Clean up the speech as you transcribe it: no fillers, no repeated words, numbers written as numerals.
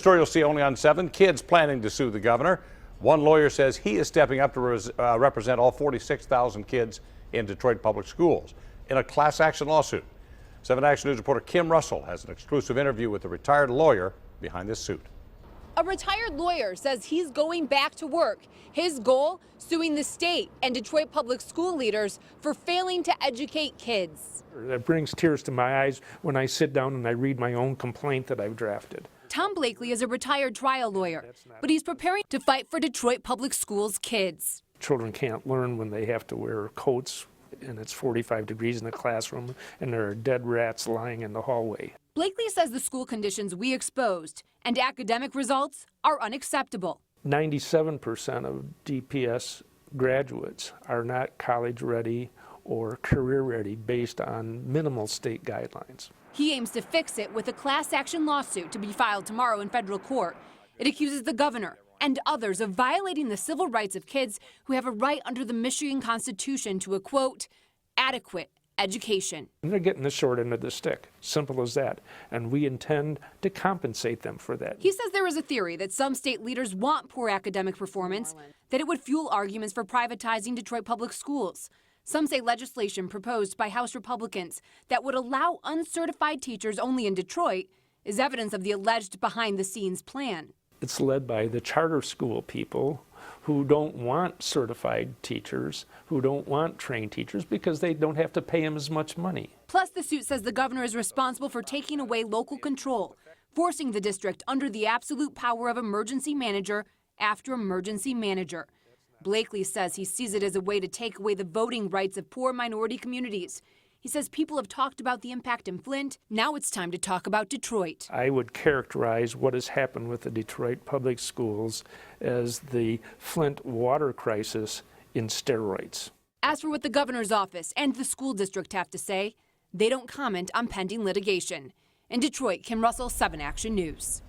story you'll see only on 7. Kids planning to sue the governor. One lawyer says he is stepping up to represent all 46,000 kids in Detroit public schools in a class action lawsuit. 7 Action News reporter Kim Russell has an exclusive interview with the retired lawyer behind this suit. A retired lawyer says he's going back to work. His goal, suing the state and Detroit public school leaders for failing to educate kids. It brings tears to my eyes when I sit down and I read my own complaint that I've drafted. Tom Blakely is a retired trial lawyer, but he's preparing to fight for Detroit public schools kids. Children can't learn when they have to wear coats and it's 45 degrees in the classroom and there are dead rats lying in the hallway. Blakely says the school conditions we exposed and academic results are unacceptable. 97% of DPS graduates are not college ready or career ready based on minimal state guidelines. He aims to fix it with a class action lawsuit to be filed tomorrow in federal court. It accuses the governor and others of violating the civil rights of kids who have a right under the Michigan Constitution to a, quote, adequate education. And they're getting the short end of the stick. Simple as that. And we intend to compensate them for that. He says there is a theory that some state leaders want poor academic performance, that it would fuel arguments for privatizing Detroit public schools. Some say legislation proposed by House Republicans that would allow uncertified teachers only in Detroit is evidence of the alleged behind-the-scenes plan. It's led by the charter school people who don't want certified teachers, who don't want trained teachers because they don't have to pay them as much money. Plus, the suit says the governor is responsible for taking away local control, forcing the district under the absolute power of emergency manager after emergency manager. Blakely says he sees it as a way to take away the voting rights of poor minority communities. He says people have talked about the impact in Flint. Now it's time to talk about Detroit. I would characterize what has happened with the Detroit public schools as the Flint water crisis in steroids. As for what the governor's office and the school district have to say, they don't comment on pending litigation. In Detroit, Kim Russell, 7 Action News.